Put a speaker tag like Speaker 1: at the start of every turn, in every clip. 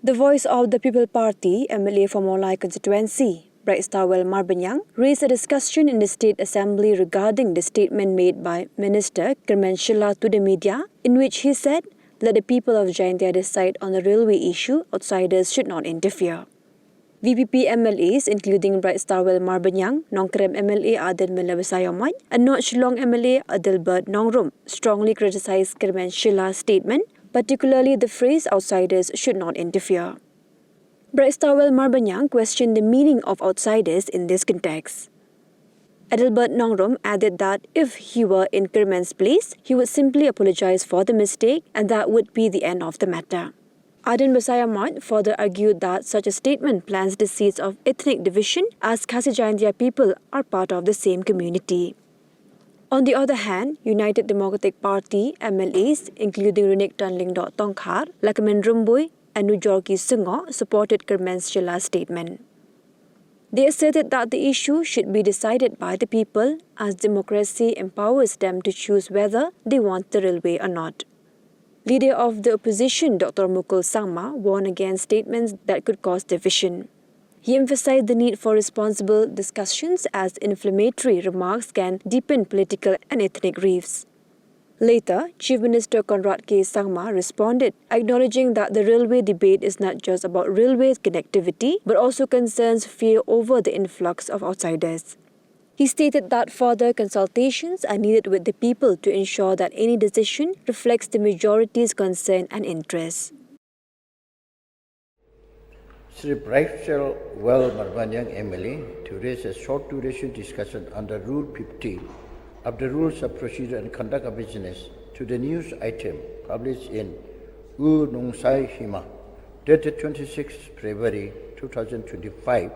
Speaker 1: The voice of the People Party, MLA for Mlas constituency, Bright Starwell Marbanyang, raised a discussion in the State Assembly regarding the statement made by Minister Kyrmen Shylla'S to the media, in which he said, "Let the people of Jaintia decide on the railway issue, outsiders should not interfere." VPP MLAs, including Bright Starwell Marbanyang, Nongkrem MLA Adel Mlas and North Shillong MLA Adelbert Nongrum, strongly criticized Kyrmen Shylla'S statement, particularly the phrase outsiders should not interfere. Bright Starwell Marbanyang questioned the meaning of outsiders in this context. Adelbert Nongrum added that if he were in Kyrmen's place, he would simply apologize for the mistake and that would be the end of the matter. Aden Basayamat further argued that such a statement plants the seeds of ethnic division as Khasi Jaintia people are part of the same community. On the other hand, United Democratic Party MLAs, including Runik Tanling Dot Tongkhar, Lakamen Rumbui, and Nujorki Sungo, supported Kyrmen Shylla'S statement. They asserted that the issue should be decided by the people as democracy empowers them to choose whether they want the railway or not. Leader of the opposition, Dr. Mukul Sangma, warned against statements that could cause division. He emphasized the need for responsible discussions as inflammatory remarks can deepen political and ethnic rifts. Later, Chief Minister Conrad K. Sangma responded, acknowledging that the railway debate is not just about railway connectivity, but also concerns fear over the influx of outsiders. He stated that further consultations are needed with the people to ensure that any decision reflects the majority's concern and interests.
Speaker 2: Sri Bright Starwell Marbanyang MLA to raise a short duration discussion under Rule 50 of the Rules of Procedure and Conduct of Business to the news item published in U Nongsai Hima, dated 26 February 2025,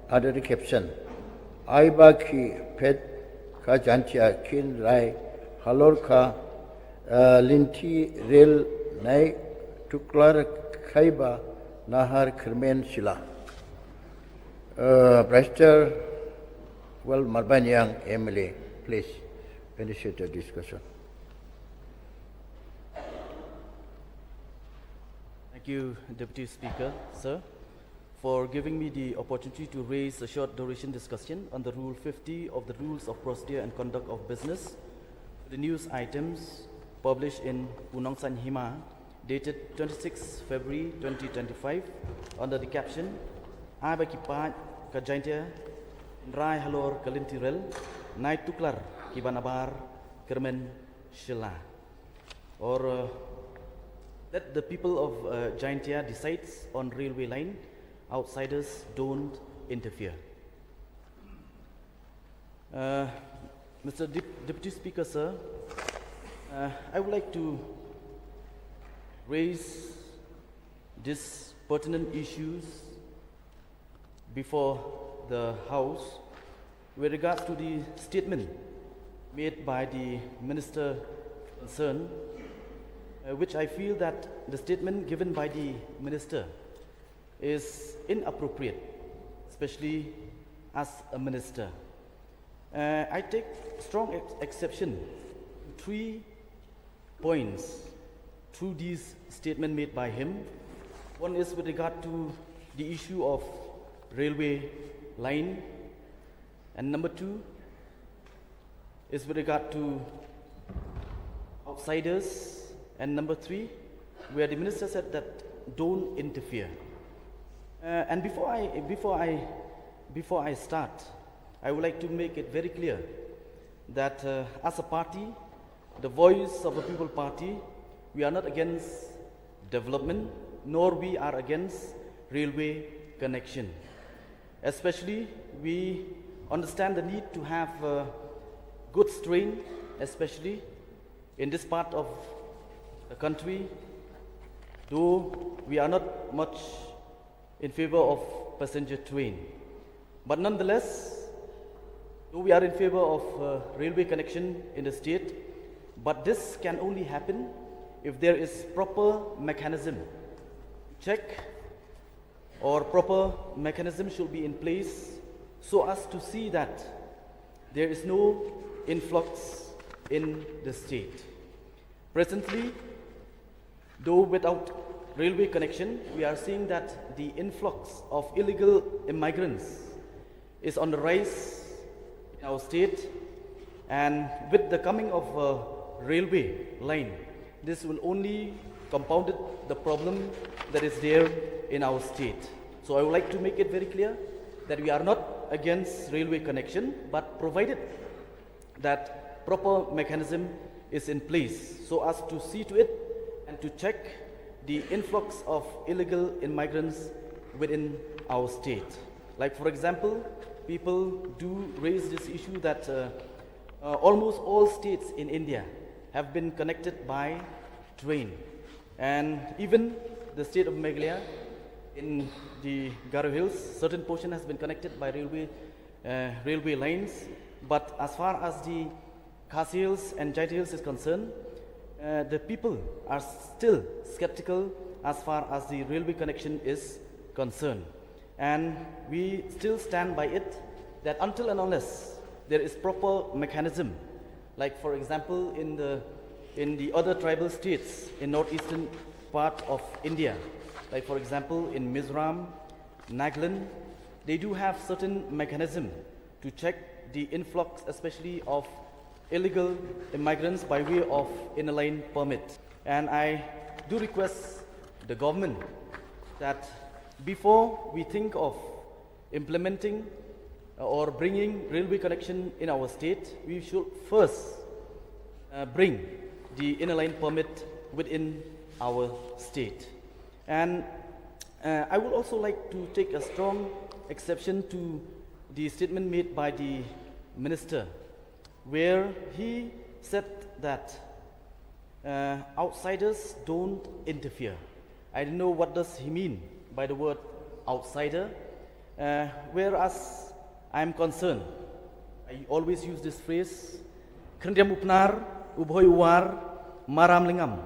Speaker 2: under the caption, Aiba ki pet ka jantia kin rai halor ka linti rail nai tuklar khaiba Nahar Kyrmen Shylla'S. Bright Starwell Marbanyang MLA, please initiate the discussion.
Speaker 3: Thank you, Deputy Speaker, sir, for giving me the opportunity to raise a short duration discussion on the Rule 50 of the Rules of Procedure and Conduct of Business, the news items published in Unong San Hima, dated 26 February 2025, under the caption, Aiba ki pat ka Jaintia rai halor kalintirel nai tuklar ki banabar Kyrmen Shylla'S. Or that the people of Jaintia decides on railway line, outsiders don't interfere. Mr. Deputy Speaker, sir, I would like to raise these pertinent issues before the House with regards to the statement made by the Minister concerned, which I feel that the statement given by the Minister is inappropriate, especially as a Minister. I take strong exception to 3 points through this statement made by him. One is with regard to the issue of railway line, and number 2 is with regard to outsiders, and number 3, where the minister said that don't interfere. And before I start, I would like to make it very clear that as a party, the voice of the People Party, we are not against development, nor we are against railway connection. Especially, we understand the need to have goods train, especially in this part of the country, though we are not much in favor of passenger train. But nonetheless, though we are in favor of railway connection in the state, but this can only happen if there is proper mechanism check, or proper mechanism should be in place so as to see that there is no influx in the state. Presently, though without railway connection, we are seeing that the influx of illegal immigrants is on the rise in our state, and with the coming of a railway line, this will only compound the problem that is there in our state. So I would like to make it very clear that we are not against railway connection, but provided that proper mechanism is in place so as to see to it and to check the influx of illegal immigrants within our state. Like for example, people do raise this issue that almost all states in India have been connected by train, and even the state of Meghalaya in the Garo Hills, certain portion has been connected by railway lines. But as far as the Khasi Hills and Jaita Hills is concerned, the people are still skeptical as far as the railway connection is concerned. And we still stand by it that until and unless there is proper mechanism, like for example in the other tribal states in northeastern part of India, like for example in Mizoram, Nagaland, they do have certain mechanism to check the influx, especially of illegal immigrants by way of inner line permit. And I do request the government that before we think of implementing or bringing railway connection in our state, we should first bring the inner line permit within our state. And I would also like to take a strong exception to the statement made by the minister, where he said that outsiders don't interfere. I don't know what does he mean by the word outsider, whereas I'm concerned. I always use this phrase, Krendiam upnar, ubhoy uwar, maram lingam,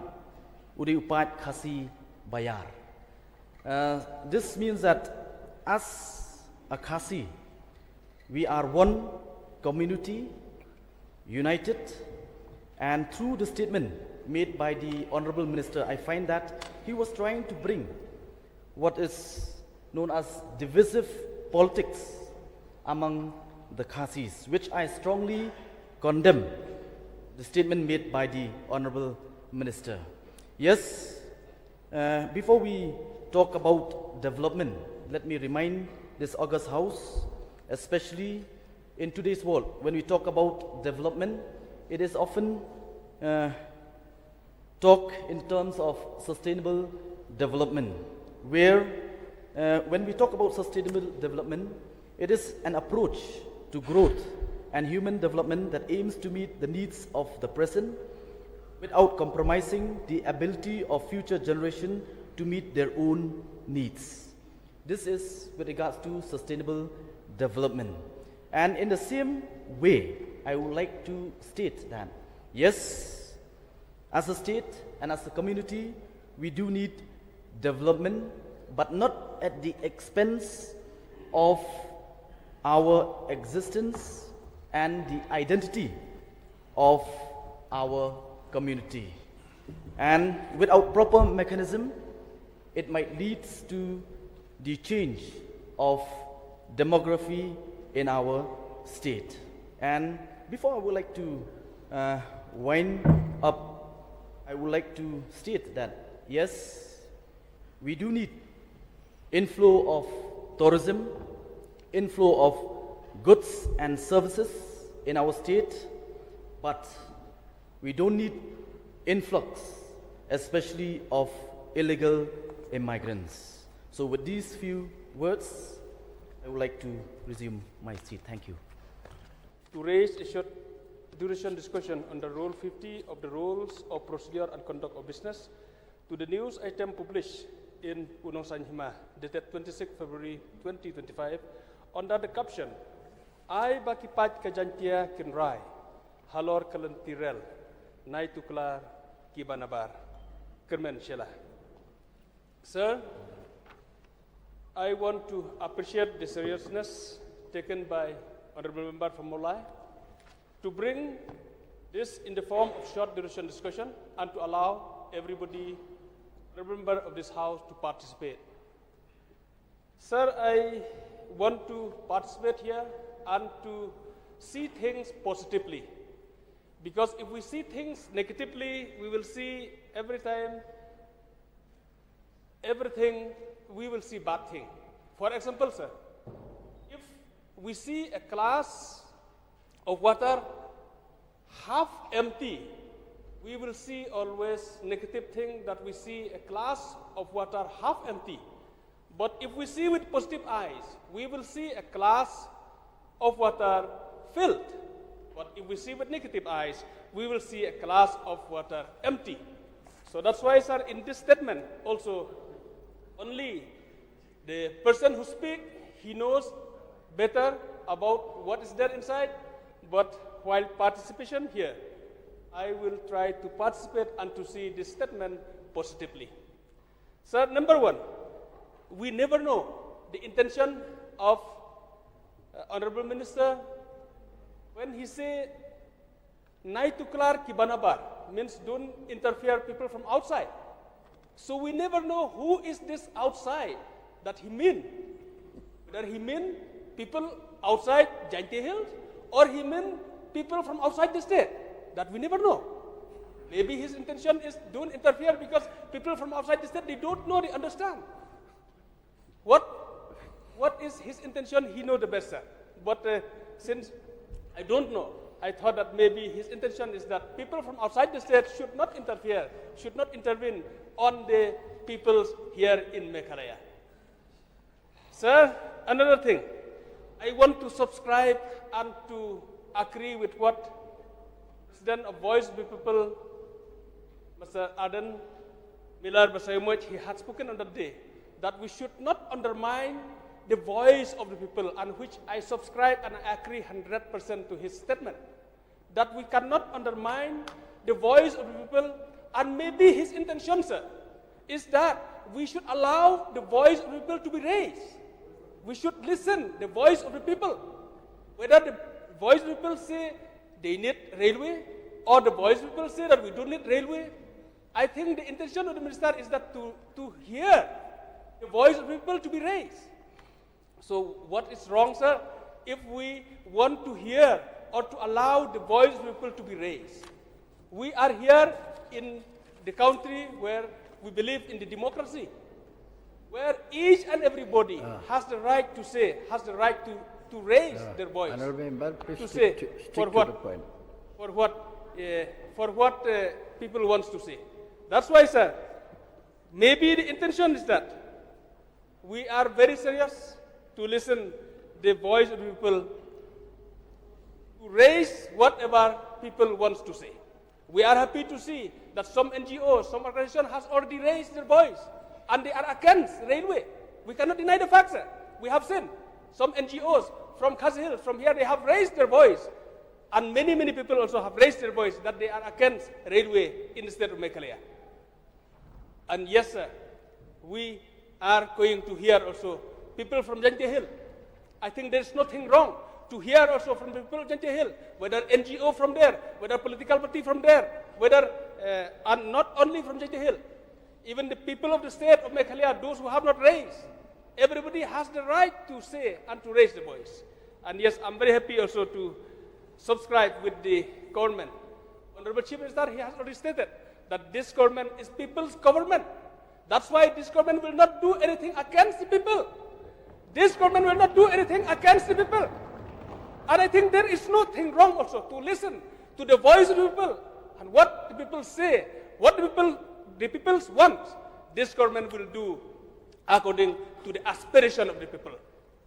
Speaker 3: udi upat khasi bayar. This means that as a Khasi, we are one community, united, and through the statement made by the Honorable Minister, I find that he was trying to bring what is known as divisive politics among the Khasis, which I strongly condemn the statement made by the Honorable Minister. Yes, before we talk about development, let me remind this August House, especially in today's world, when we talk about development, it is often talk in terms of sustainable development, where when we talk about sustainable development, it is an approach to growth and human development that aims to meet the needs of the present without compromising the ability of future generations to meet their own needs. This is with regards to sustainable development. And in the same way, I would like to state that, yes, as a state and as a community, we do need development, but not at the expense of our existence and the identity of our community. And without proper mechanism, it might lead to the change of demography in our state. And before I would like to wind up, I would like to state that yes, we do need inflow of tourism, inflow of goods and services in our state, but we don't need influx, especially of illegal immigrants. So with these few words, I would like to resume my seat. Thank you.
Speaker 4: To raise a short duration discussion under Rule 50 of the Rules of Procedure and Conduct of Business to the news item published in Gunung Sanyhima, dated 26 February 2025, under the caption, I bakipat kajantia kinrai, halor kalentirel, nai tuklar kibanabar, Kyrmen Shylla'S. Sir, I want to appreciate the seriousness taken by Honorable Member from Mlas to bring this in the form of short duration discussion and to allow everybody honorable member of this House to participate. Sir, I want to participate here and to see things positively. Because if we see things negatively, we will see every time everything, we will see bad thing. For example, sir, if we see a glass of water half empty, we will see always negative thing that we see a glass of water half empty. But if we see with positive eyes, we will see a glass of water filled. But if we see with negative eyes, we will see a glass of water empty. So that's why, sir, in this statement also, only the person who speaks, he knows better about what is there inside. But while participation here, I will try to participate and to see this statement positively. Sir, number one, we never know the intention of Honorable Minister when he say, "Nai tuklar ki banabar," means don't interfere people from outside. So we never know who is this outside that he mean. Whether he mean people outside Jaintia Hills or he mean people from outside the state. That we never know. Maybe his intention is don't interfere because people from outside the state, they don't know, they understand. What is his intention? He knows the best, sir. But since I don't know, I thought that maybe his intention is that people from outside the state should not interfere, should not intervene on the peoples here in Meghalaya. Sir, another thing, I want to subscribe and to agree with what President of Voice of the People, Mr. Aden Miller Basayumuch, he had spoken on that day, that we should not undermine the voice of the people, and which I subscribe and I agree 100% to his statement, that we cannot undermine the voice of the people, and maybe his intention, sir, is that we should allow the voice of the people to be raised. We should listen the voice of the people. Whether the voice of the people say they need railway, or the voice of the people say that we don't need railway, I think the intention of the minister is that to hear the voice of the people to be raised. So what is wrong, sir, if we want to hear or to allow the voice of the people to be raised? We are here in the country where we believe in the democracy, where each and everybody has the right to say, has the right to raise their voice,
Speaker 2: Honorable Member, please
Speaker 4: to
Speaker 2: stick
Speaker 4: say
Speaker 2: to the point.
Speaker 4: for what people wants to say. That's why, sir, maybe the intention is that we are very serious to listen the voice of the people, to raise whatever people wants to say. We are happy to see that some NGOs, some organizations has already raised their voice and they are against railway. We cannot deny the fact, sir. We have seen some NGOs from Khasi Hills, from here, they have raised their voice. And many, many people also have raised their voice that they are against railway in the state of Meghalaya. And yes, sir, we are going to hear also people from Jaintia Hill. I think there is nothing wrong to hear also from the people of Jaintia Hill, whether NGO from there, whether political party from there, whether, and not only from Jaintia Hill, even the people of the state of Meghalaya, those who have not raised, everybody has the right to say and to raise the voice. And yes, I'm very happy also to subscribe with the government. Honorable Chief Minister, he has already stated that this government is people's government. That's why this government will not do anything against the people. This government will not do anything against the people. And I think there is nothing wrong also to listen to the voice of the people and what the people say, what the people want. This government will do according to the aspiration of the people.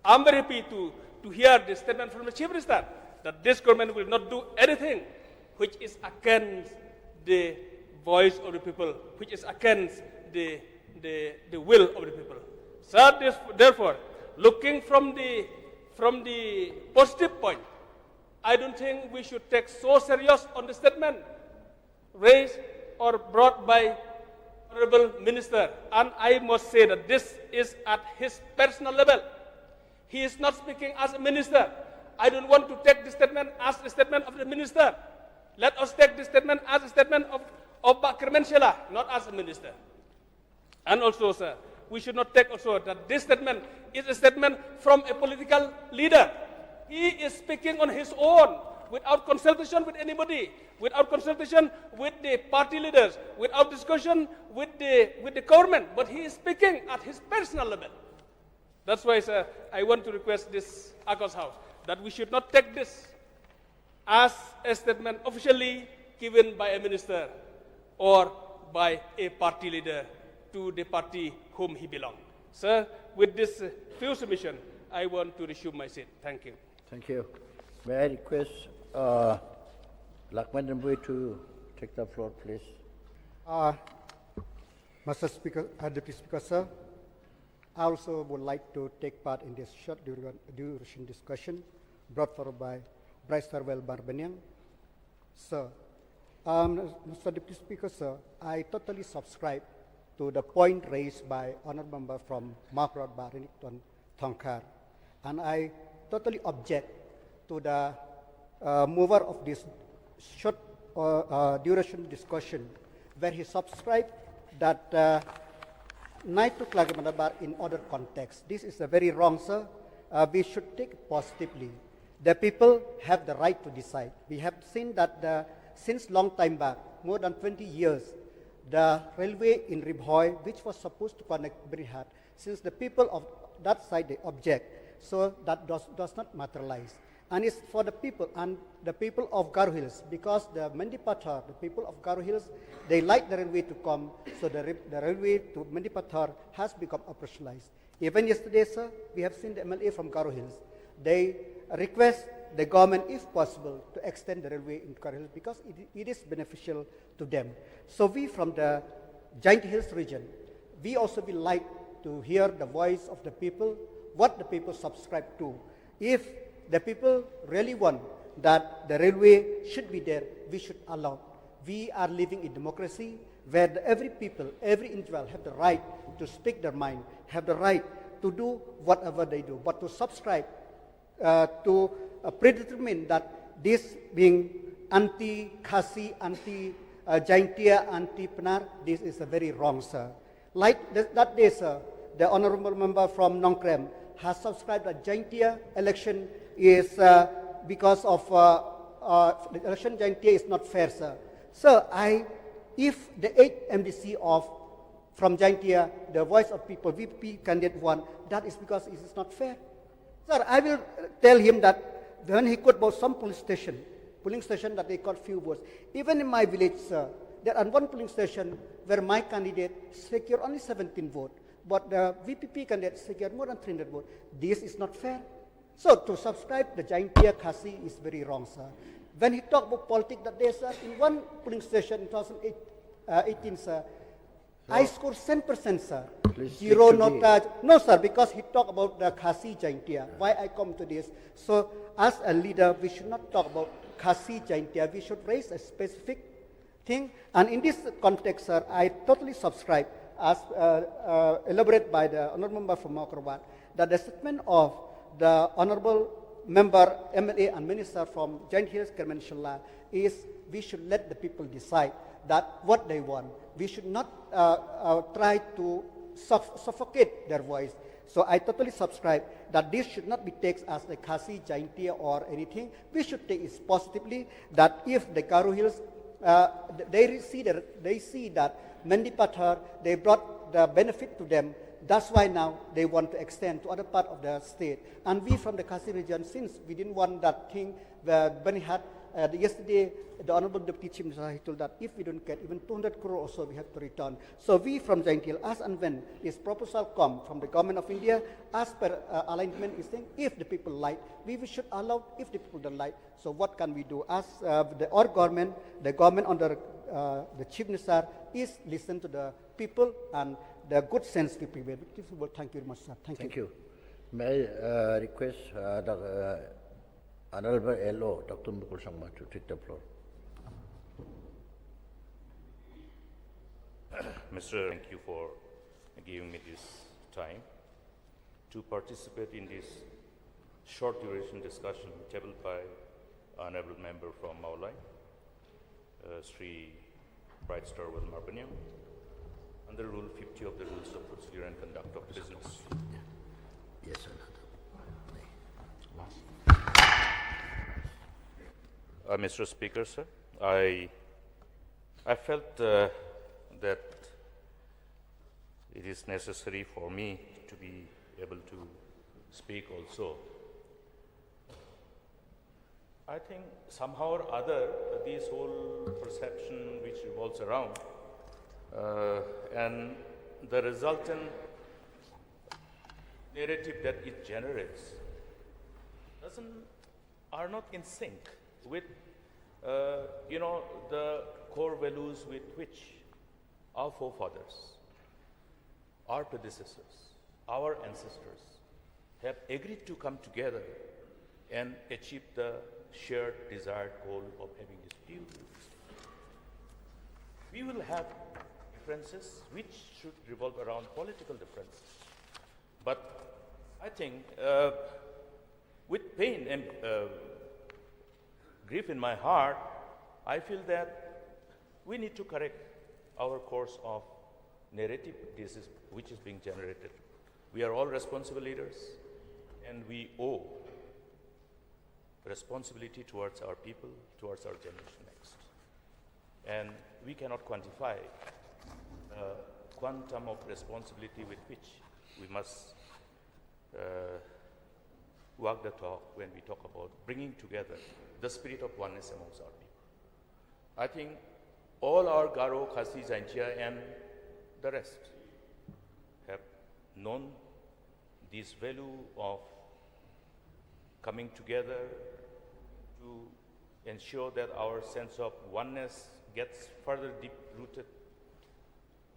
Speaker 4: I'm very happy to hear the statement from the Chief Minister that this government will not do anything which is against the voice of the people, which is against the will of the people. So therefore, looking from the positive point, I don't think we should take so serious on the statement raised or brought by Honorable Minister. And I must say that this is at his personal level. He is not speaking as a minister. I don't want to take this statement as a statement of the minister. Let us take this statement as a statement of Kyrmen, not as a minister. And also, sir, we should not take also that this statement is a statement from a political leader. He is speaking on his own, without consultation with anybody, without consultation with the party leaders, without discussion with the Kyrmen, but he is speaking at his personal level. That's why, sir, I want to request this Akos House that we should not take this as a statement officially given by a minister or by a party leader to the party whom he belongs. Sir, with this few submission, I want to resume my seat. Thank you.
Speaker 2: Thank you. May I request Lakman Rambui to take the floor, please?
Speaker 5: Mr. Speaker, Deputy Speaker, sir, I also would like to take part in this short duration discussion brought forward by Bryce Tarwell Barbanian. Sir, Mr. Deputy Speaker, sir, I totally subscribe to the point raised by Honourable Member from Makrod Barinton Thongkar, and I totally object to the mover of this short duration discussion, where he subscribed that Naitu Klagimanabar in other context. This is a very wrong, sir. We should take it positively. The people have the right to decide. We have seen that since long time back, more than 20 years, the railway in Ribhoy, which was supposed to connect Berihat, since the people of that side they object, so that does not materialize. And it's for the people and the people of Garo Hills, because the Mendipathar, the people of Garo Hills, they like the railway to come, so the railway to Mendipathar has become operationalized. Even yesterday, sir, we have seen the MLA from Garo Hills. They request the government, if possible, to extend the railway in Garo Hills because it is beneficial to them. So we from the Giant Hills region, we also would like to hear the voice of the people, what the people subscribe to. If the people really want that the railway should be there, we should allow. We are living in democracy where every people, every individual have the right to speak their mind, have the right to do whatever they do, but to subscribe to predetermine that this being anti-Khasi, anti-Jaintia, anti-Penar, this is a very wrong, sir. Like that day, sir, the honorable member from Nongkrem has subscribed that Jaintia election is because of the election Jaintia is not fair, sir. Sir, if the 8th MDC from Jaintia, the voice of people, VP candidate won, that is because it is not fair. Sir, I will tell him that when he could about some polling station that they got few votes. Even in my village, sir, there are one polling station where my candidate secured only 17 votes, but the VPP candidate secured more than 300 votes. This is not fair. So to subscribe the Jaintia Khasi is very wrong, sir. When he talked about politics that day, sir, in one polling station in 2018, sir, I scored 10%, sir. Zero nota. No, sir, because he talked about the Khasi Jaintia. Why I come to this? So as a leader, we should not talk about Khasi Jaintia. We should raise a specific thing. And in this context, sir, I totally subscribe, as elaborated by the honorable member from Makrowat, that the statement of the honorable member, MLA and minister from Giant Hills, Kyrmen, Shylla'S, is we should let the people decide that what they want. We should not try to suffocate their voice. So I totally subscribe that this should not be taken as a Khasi, Jaintia or anything. We should take it positively that if the Garo Hills, they see that Mendipathar, they brought the benefit to them. That's why now they want to extend to other part of the state. And we from the Khasi region, since we didn't want that thing, where Benihat, yesterday, the Honorable Deputy Chief Minister, he told that if we don't get even 200 crore or so, we have to return. So we from Giant Hill, as and when this proposal come from the government of India, as per alignment is saying, if the people like, we should allow, if the people don't like. So what can we do? As our government, the government under the Chief Minister is listen to the people and the good sense people. Thank you very much, sir. Thank you.
Speaker 2: May I request the Honorable LO, Dr. Mukul Sangma, to take the floor.
Speaker 6: Mr. Thank you for giving me this time to participate in this short duration discussion tabled by Honorable Member from Maulai, Sri Bright Star with Marbaniam. under Rule 50 of the Rules of Procedure and Conduct of Business.
Speaker 2: Yes, sir.
Speaker 6: Mr. Speaker, sir, I felt that it is necessary for me to be able to speak also. I think somehow or other, this whole perception which revolves around and the resultant narrative that it generates are not in sync with the core values with which our forefathers, our predecessors, our ancestors have agreed to come together and achieve the shared desired goal of having this view. We will have differences which should revolve around political differences. But I think with pain and grief in my heart, I feel that we need to correct our course of narrative which is being generated. We are all responsible leaders, and we owe responsibility towards our people, towards our generation next. And we cannot quantify the quantum of responsibility with which we must walk the talk when we talk about bringing together the spirit of oneness amongst our people. I think all our Garo, Khasi, Zaintia, and the rest have known this value of coming together to ensure that our sense of oneness gets further deep-rooted.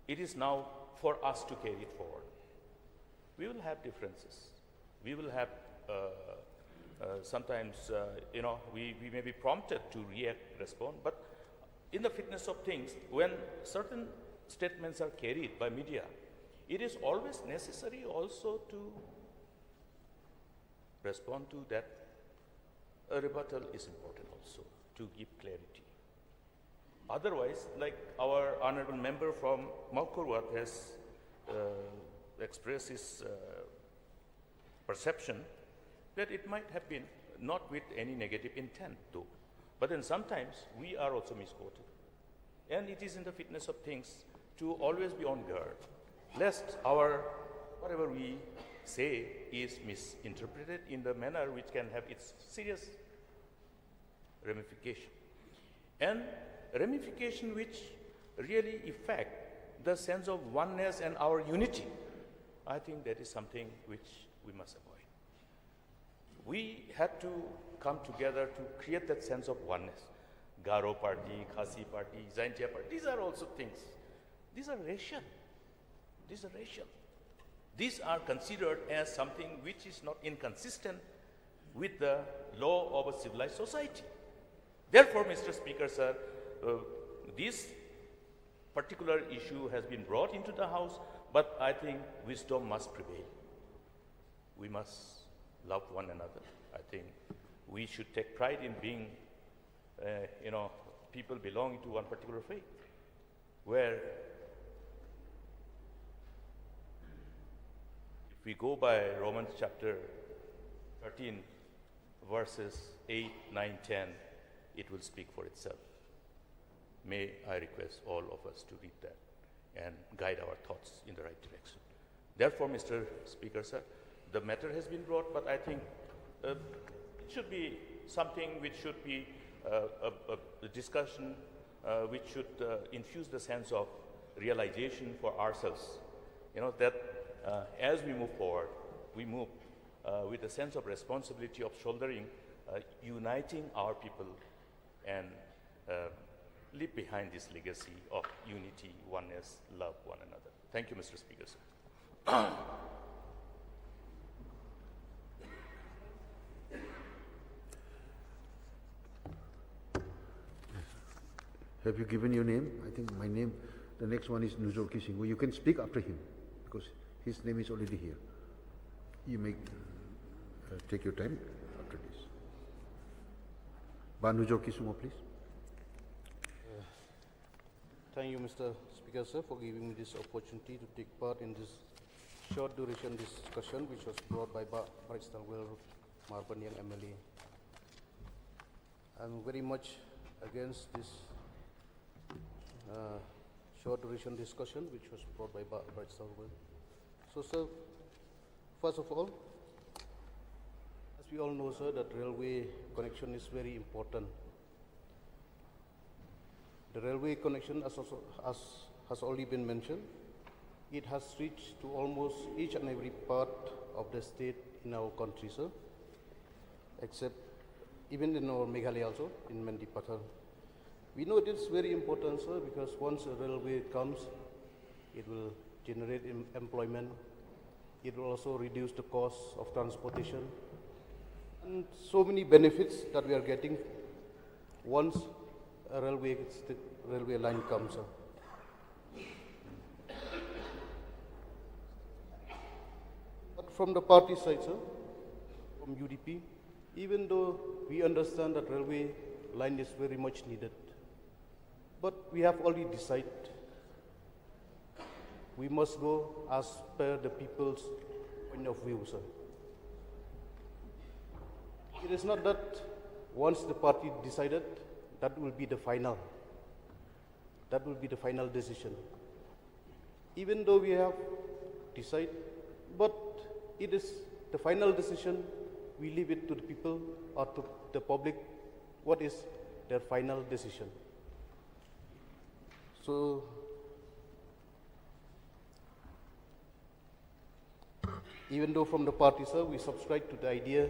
Speaker 6: It is now for us to carry it forward. We will have differences. We will have sometimes, we may be prompted to react, respond, but in the fitness of things, when certain statements are carried by media, it is always necessary also to respond to that. A rebuttal is important also to give clarity. Otherwise, like our honorable member from Maukurwat has expressed his perception that it might have been not with any negative intent though. But then sometimes we are also misquoted. And it is in the fitness of things to always be on guard, lest whatever we say is misinterpreted in the manner which can have its serious ramification. And ramification which really affect the sense of oneness and our unity. I think that is something which we must avoid. We had to come together to create that sense of oneness. Garo party, Khasi party, Zaintia party, these are also things. These are racial. These are racial. These are considered as something which is not inconsistent with the law of a civilized society. Therefore, Mr. Speaker, sir, this particular issue has been brought into the House, but I think wisdom must prevail. We must love one another. I think we should take pride in being, people belonging to one particular faith, where if we go by Romans chapter 13, verses 8, 9, 10, it will speak for itself. May I request all of us to read that and guide our thoughts in the right direction. Therefore, Mr. Speaker, sir, the matter has been brought, but I think it should be something which should be a discussion which should infuse the sense of realization for ourselves. That as we move forward, we move with a sense of responsibility of shouldering, uniting our people and leave behind this legacy of unity, oneness, love one another. Thank you, Mr. Speaker, sir.
Speaker 2: Have you given your name? I think my name, the next one is Nuzul Kisingwu. You can speak after him because his name is already here. You may take your time after this. Ba Nuzul Kisingwu, please.
Speaker 7: Thank you, Mr. Speaker, sir, for giving me this opportunity to take part in this short duration discussion which was brought by Bright Starwell Marbanyang MLA. I'm very much against this short duration discussion which was brought by Bright Starwell. So, sir, first of all, as we all know, sir, that railway connection is very important. The railway connection, as has already been mentioned, it has reached to almost each and every part of the state in our country, sir, except even in our Meghalaya also, in Mendipathar. We know it is very important, sir, because once a railway comes, it will generate employment, it will also reduce the cost of transportation, and so many benefits that we are getting once a railway line comes up. But from the party side, sir, from UDP, even though we understand that railway line is very much needed, but we have already decided we must go as per the people's point of view, sir. It is not that once the party decided, that will be the final decision. Even though we have decided, but it is the final decision, we leave it to the people or to the public, what is their final decision. So, even though from the party, sir, we subscribe to the idea,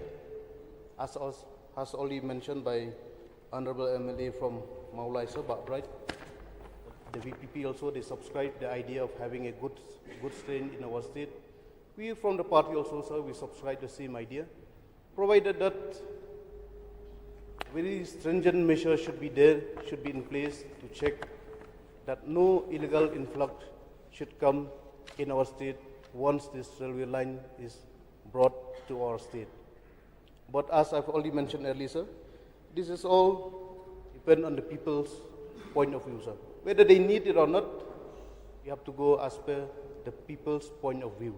Speaker 7: as already mentioned by Honorable MLA from Mlas, sir, right? The VPP also, they subscribe the idea of having a good strain in our state. We from the party also, sir, we subscribe the same idea, provided that very stringent measures should be in place to check that no illegal influx should come in our state once this railway line is brought to our state. But as I've already mentioned earlier, sir, this is all depend on the people's point of view, sir. Whether they need it or not, we have to go as per the people's point of view.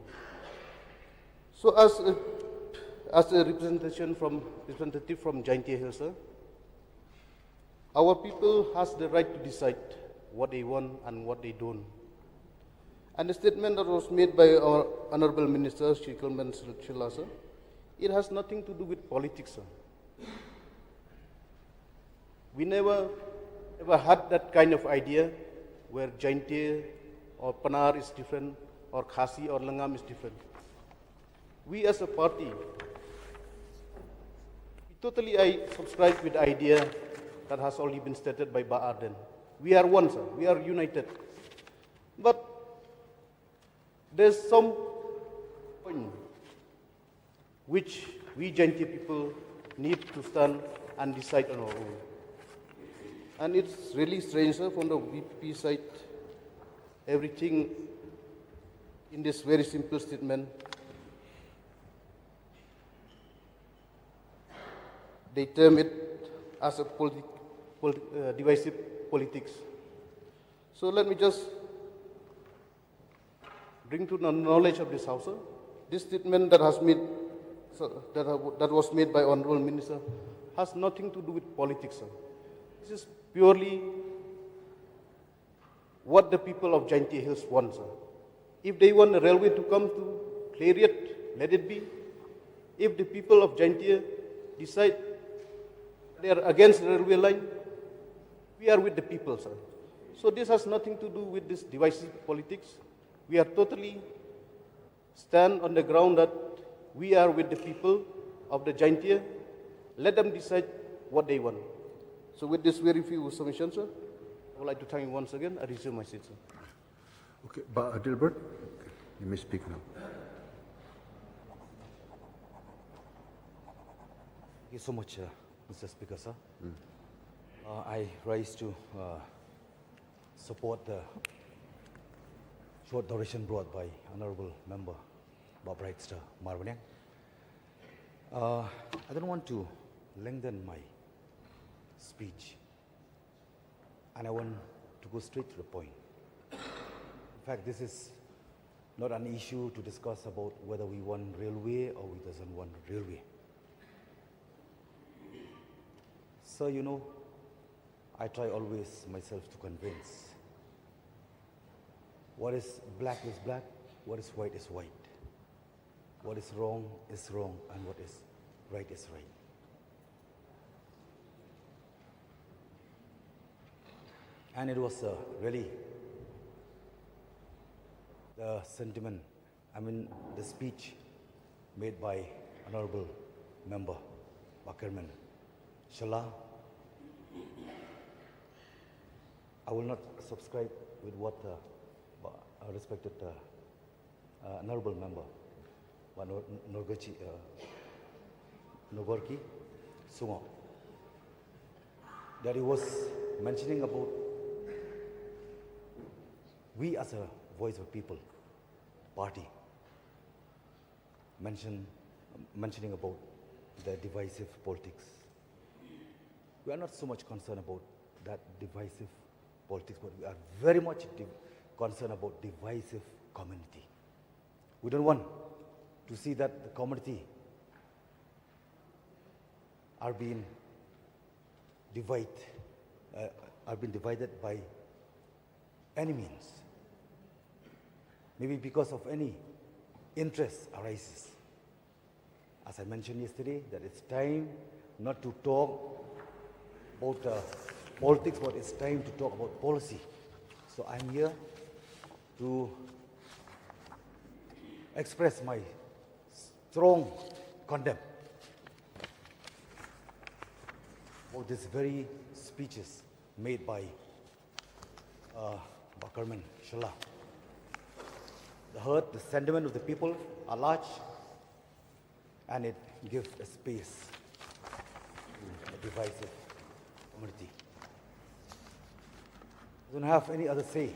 Speaker 7: So as a representative from Jaintia Hills, sir, our people has the right to decide what they want and what they don't. And the statement that was made by our Honorable Minister, Kyrmen, Shylla'S, sir, it has nothing to do with politics, sir. We never ever had that kind of idea where Jaintia or Panar is different or Khasi or Langam is different. We as a party, I subscribe with the idea that has already been stated by Arden. We are one, sir. We are united. But there's some point which we Jaintia people need to stand and decide on our own. And it's really strange, sir, from the VP side, everything in this very simple statement, they term it as a divisive politics. So let me just bring to the knowledge of this House, sir, this statement that was made by Honorable Minister has nothing to do with politics, sir. This is purely what the people of Jaintia Hills want, sir. If they want the railway to come to Clariot, let it be. If the people of Jaintia decide they are against the railway line, we are with the people, sir. So this has nothing to do with this divisive politics. We are totally stand on the ground that we are with the people of the Jaintia. Let them decide what they want. So with this very few submissions, sir, I would like to thank you once again. I resume my seat, sir.
Speaker 2: Okay, Dilbert, you may speak now.
Speaker 3: Thank you so much, Mr. Speaker, sir. I rise to support the short duration brought by Honorable Member Bright Star Marbanyang. I don't want to lengthen my speech, and I want
Speaker 8: to go straight to the point. In fact, this is not an issue to discuss about whether we want railway or we doesn't want railway. So, you know, I try always myself to convince. What is black, what is white is white. What is wrong, and what is right is right. And it was really the sentiment, the speech made by Honorable Member Kyrmen. Shylla'S, I will not subscribe with what respected Honorable Member Nogorki Sungo, that he was mentioning about we as a voice of people party, mentioning about the divisive politics. We are not so much concerned about that divisive politics, but we are very much concerned about divisive community. We don't want to see that the community are being divided by any means. Maybe because of any interest arises. As I mentioned yesterday, that it's time not to talk about politics, but it's time to talk about policy. So I'm here to express my strong condemn for these very speeches made by Kyrmen Shylla'S. The hurt, the sentiment of the people are large, and it gives a space to a divisive community. I don't have any other say.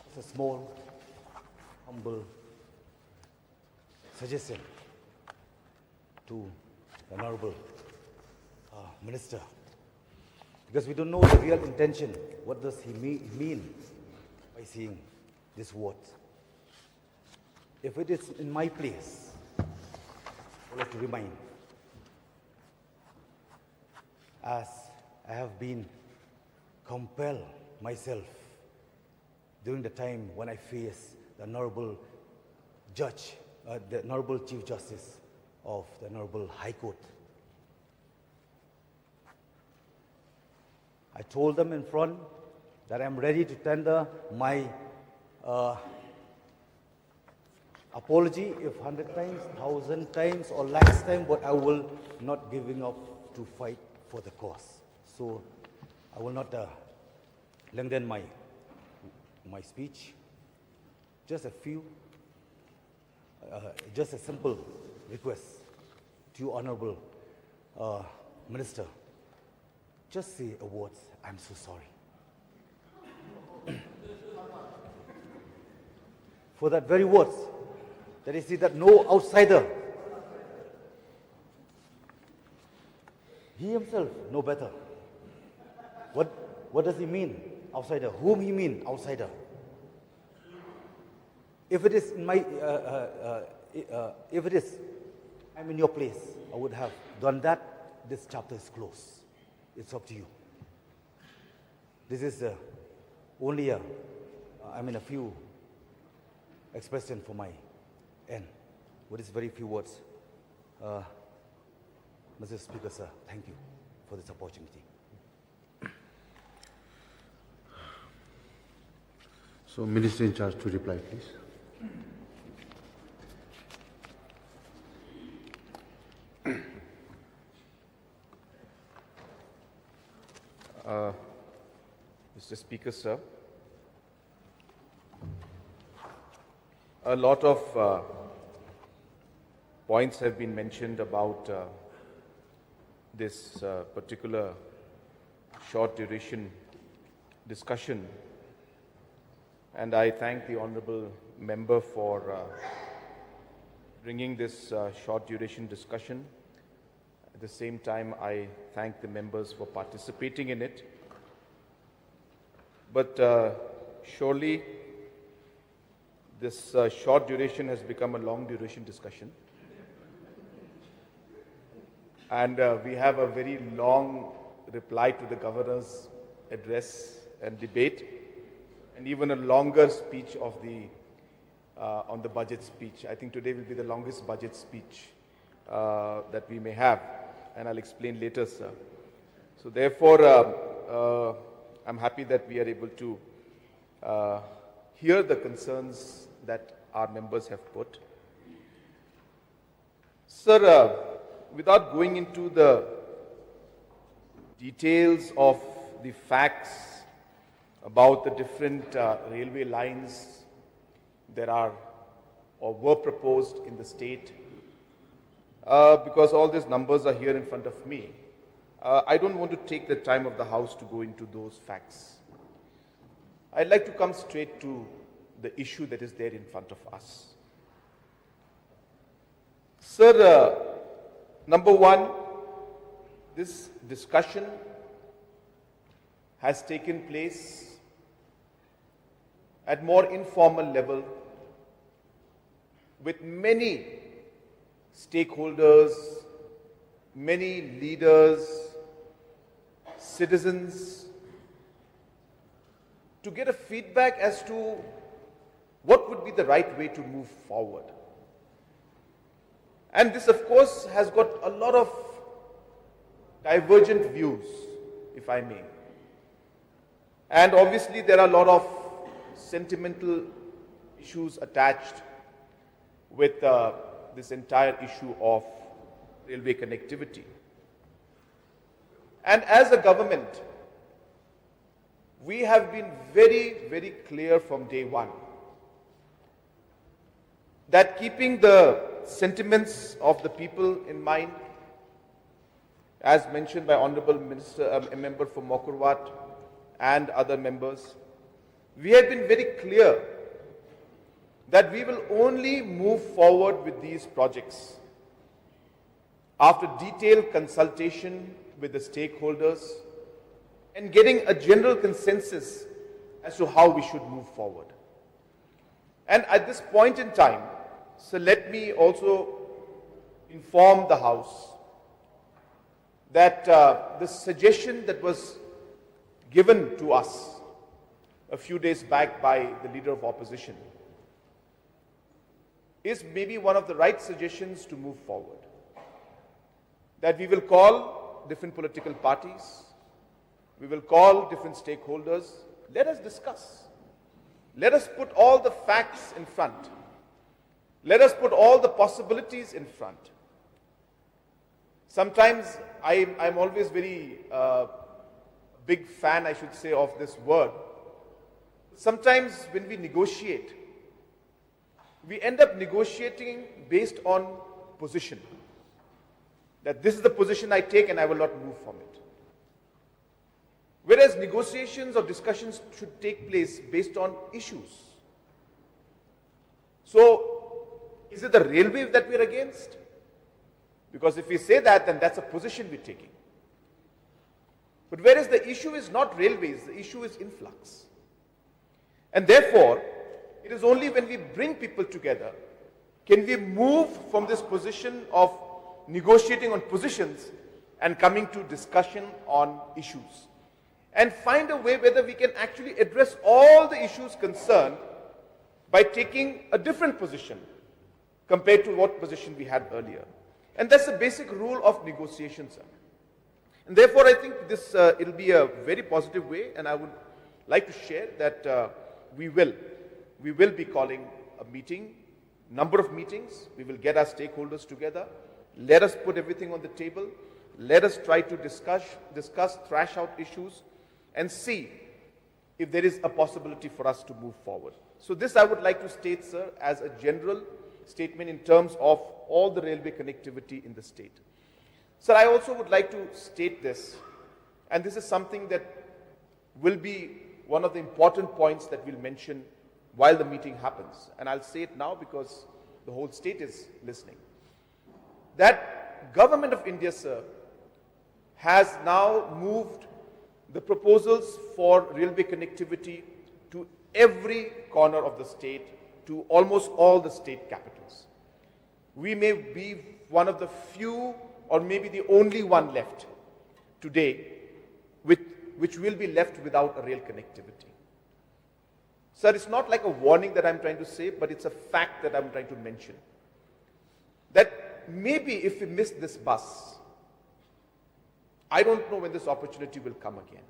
Speaker 8: It's a small, humble suggestion to the Honorable Minister, because we don't know the real intention. What does he mean by saying these words? If it is in my place, I would like to remind, as I have been compelled myself during the time when I faced the Honorable Judge, the Honorable Chief Justice of the Honorable High Court. I told them in front that I'm ready to tender my apology if 100 times, 1,000 times, or lakhs times, but I will not giving up to fight for the cause. So I will not lengthen my speech. Just a few, just a simple request to you, Honorable Minister. Just say a word, I'm so sorry. For that very words, that is that no outsider, he himself know better. What does he mean, outsider? Whom he mean, outsider? If it is in my, if it is, I'm in your place, I would have done that. This chapter is closed. It's up to you. This is only a few expression for my end. With these very few words, Mr. Speaker, sir, thank you for this opportunity.
Speaker 9: So, Minister in charge to reply, please.
Speaker 6: Mr. Speaker, sir, a lot of points have been mentioned about this particular short duration discussion, and I thank the Honourable Member for bringing this short duration discussion. At the same time, I thank the members for participating in it. but surely this short duration has become a long duration discussion. And we have a very long reply to the governor's address and debate, and even a longer speech of the on the budget speech. I think today will be the longest budget speech that we may have, and I'll explain later, sir. So therefore, I'm happy that we are able to hear the concerns that our members have put. Sir, without going into the details of the facts about the different railway lines there are or were proposed in the state, because all these numbers are here in front of me, I don't want to take the time of the House to go into those facts. I'd like to come straight to the issue that is there in front of us. Sir, number one, this discussion has taken place at more informal level with many stakeholders, many leaders, citizens, to get a feedback as to what would be the right way to move forward. And this, of course, has got a lot of divergent views, if I may. And obviously, there are a lot of sentimental issues attached with this entire issue of railway connectivity. And as a government, we have been very, very clear from day one that keeping the sentiments of the people in mind, as mentioned by Honorable Minister, a member for Mokurwat and other members, we have been very clear that we will only move forward with these projects after detailed consultation with the stakeholders and getting a general consensus as to how we should move forward. And at this point in time, so let me also inform the House that the suggestion that was given to us a few days back by the Leader of Opposition is maybe one of the right suggestions to move forward. That we will call different political parties, we will call different stakeholders, let us discuss. Let us put all the facts in front. Let us put all the possibilities in front. Sometimes I'm always very big fan, I should say, of this word. Sometimes when we negotiate, we end up negotiating based on position. That this is the position I take and I will not move from it. Whereas negotiations or discussions should take place based on issues. So, is it the railway that we're against? Because if we say that, then that's a position we're taking. But whereas the issue is not railways, the issue is influx. And therefore, it is only when we bring people together can we move from this position of negotiating on positions and coming to discussion on issues. And find a way whether we can actually address all the issues concerned by taking a different position compared to what position we had earlier. And that's the basic rule of negotiations, sir. And therefore, I think this it'll be a very positive way, and I would like to share that we will be calling a meeting, number of meetings. We will get our stakeholders together. Let us put everything on the table. Let us try to discuss, thrash out issues, and see if there is a possibility for us to move forward. So this I would like to state, sir, as a general statement in terms of all the railway connectivity in the state. Sir, I also would like to state this, and this is something that will be one of the important points that we'll mention while the meeting happens. And I'll say it now because the whole state is listening. That Government of India, sir, has now moved
Speaker 10: the proposals for railway connectivity to every corner of the state, to almost all the state capitals. We may be one of the few or maybe the only one left today which will be left without a rail connectivity. Sir, it's not like a warning that I'm trying to say, but it's a fact that I'm trying to mention. That maybe if we miss this bus, I don't know when this opportunity will come again.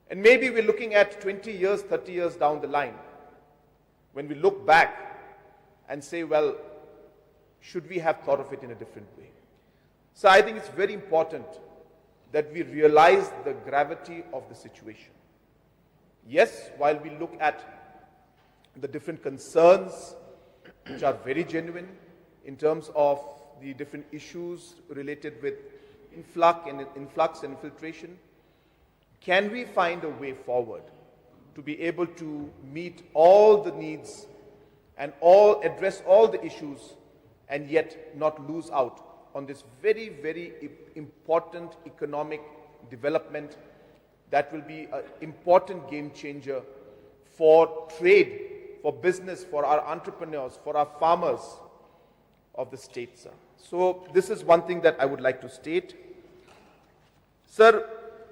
Speaker 10: And maybe we're looking at 20 years, 30 years down the line, when we look back and say, well, should we have thought of it in a different way? So I think it's very important that we realize the gravity of the situation. Yes, while we look at the different concerns, which are very genuine in terms of the different issues related with influx and infiltration, can we find a way forward to be able to meet all the needs and address all the issues and yet not lose out on this very, very important economic development that will be an important game changer for trade, for business, for our entrepreneurs, for our farmers of the state, sir. So this is one thing that I would like to state. Sir,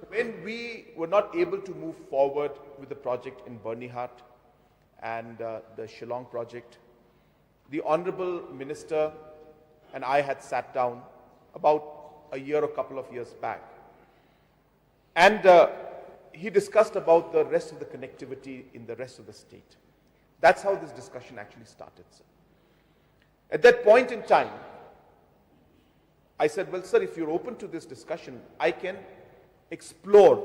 Speaker 10: when we were not able to move forward with the project in Bernihat and the Shillong project, the Honorable Minister and I had sat down about a year or couple of years back. And he discussed about the rest of the connectivity in the rest of the state. That's how this discussion actually started, sir. At that point in time, I said, well, sir, if you're open to this discussion, I can explore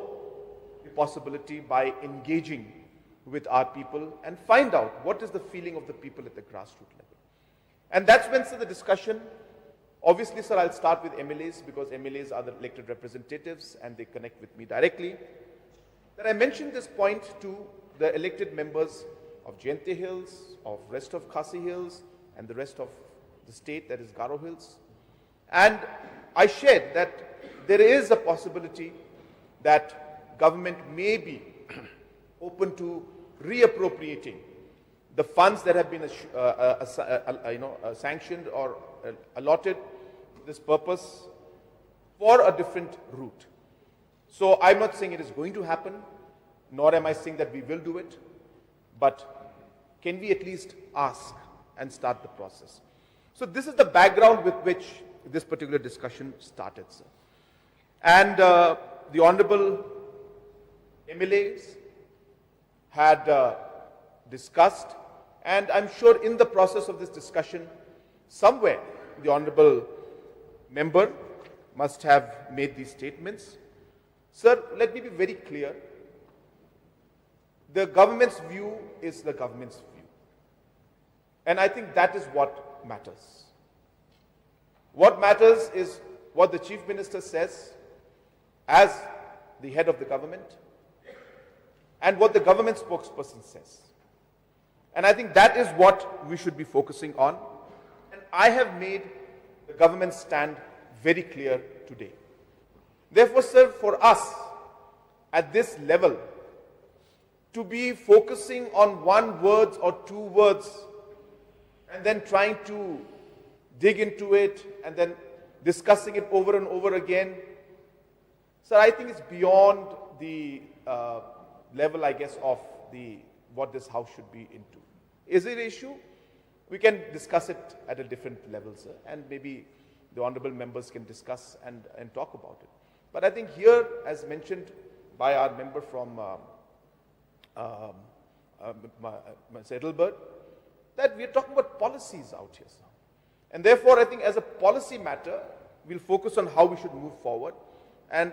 Speaker 10: the possibility by engaging with our people and find out what is the feeling of the people at the grassroots level. And that's when, sir, the discussion, obviously, sir, I'll start with Mlas because Mlas are the elected representatives and they connect with me directly. That I mentioned this point to the elected members of Jente Hills, of rest of Khasi Hills, and the rest of the state, that is Garo Hills. And I shared that there is a possibility that government may be open to reappropriating the funds that have been sanctioned or allotted to this purpose for a different route. So I'm not saying it is going to happen, nor am I saying that we will do it, but can we at least ask and start the process? So this is the background with which this particular discussion started, sir. And the Honorable Mlas had discussed, and I'm sure in the process of this discussion, somewhere the Honorable Member must have made these statements. Sir, let me be very clear. The government's view is the government's view. And I think that is what matters. What matters is what the Chief Minister says as the head of the government and what the government spokesperson says. And I think that is what we should be focusing on. And I have made the government's stand very clear today. Therefore, sir, for us at this level to be focusing on one word or two words and then trying to dig into it and then discussing it over and over again, sir, I think it's beyond the level, I guess, of what this house should be into. Is it an issue? We can discuss it at a different level, sir, and maybe the honorable members can discuss and talk about it. But I think here, as mentioned by our member from Heidelberg, that we are talking about policies out here, sir. And therefore, I think as a policy matter, we'll focus on how we should move forward. And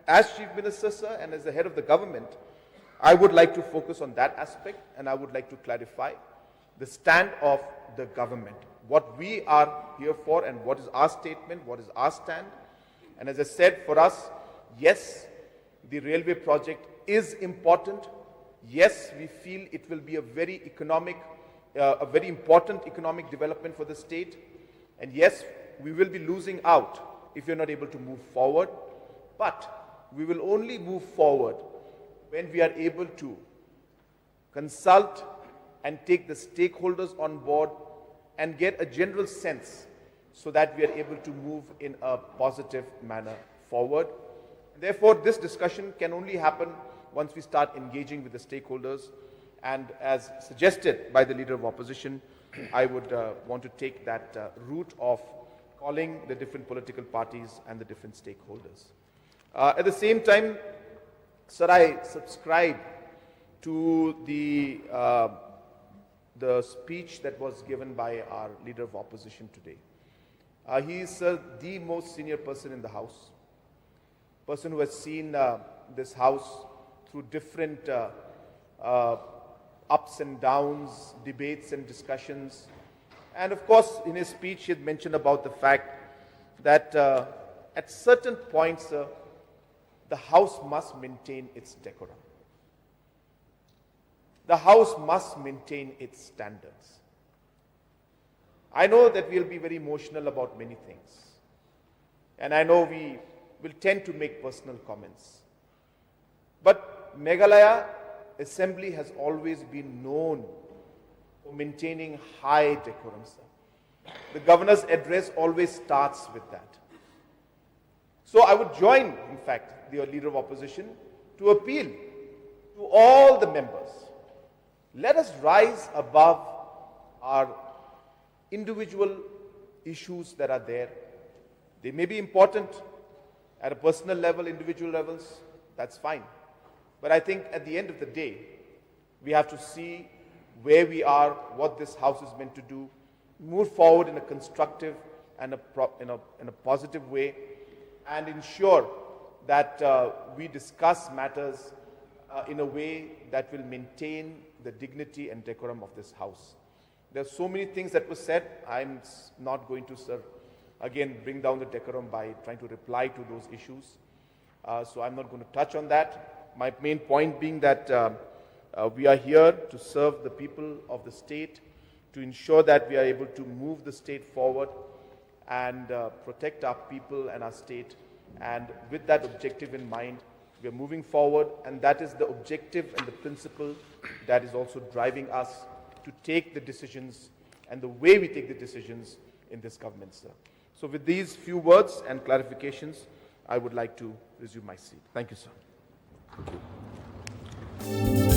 Speaker 10: as Chief Minister, sir, and as the head of the government, I would like to focus on that aspect, and I would like to clarify the stand of the government, what we are here for and what is our statement, what is our stand. And as I said, for us, yes, the railway project is important. Yes, we feel it will be a very important economic development for the state. And yes, we will be losing out if you're not able to move forward. But we will only move forward when we are able to consult and take the stakeholders on board and get a general sense so that we are able to move in a positive manner forward. Therefore, this discussion can only happen once we start engaging with the stakeholders. And as suggested by the Leader of Opposition, I would want to take that route of calling the different political parties and the different stakeholders. At the same time, sir, I subscribe to the speech that was given by our Leader of Opposition today. He is the most senior person in the House, person who has seen this House through different ups and downs, debates and discussions. And of course, in his speech, he had mentioned about the fact that at certain points, the House must maintain its decorum. The House must maintain its standards. I know that we'll be very emotional about many things. And I know we will tend to make personal comments. But Meghalaya Assembly has always been known for maintaining high decorum, sir. The Governor's address always starts with that. So I would join, in fact, the Leader of Opposition to appeal to all the members. Let us rise above our individual issues that are there. They may be important at a personal level, individual levels, that's fine. But I think at the end of the day, we have to see where we are, what this House is meant to do, move forward in a constructive and in a positive way, and ensure that we discuss matters in a way that will maintain the dignity and decorum of this House. There are so many things that were said. I'm not going to, sir, again, bring down the decorum by trying to reply to those issues. So I'm not going to touch on that. My main point being that we are here to serve the people of the state, to ensure that we are able to move the state forward and protect our people and our state. And with that objective in mind, we are moving forward, and that is the objective and the principle that is also driving us to take the decisions and the way we take the decisions in this government, sir. So with these few words and clarifications, I would like to resume my seat. Thank you, sir.
Speaker 9: Thank you.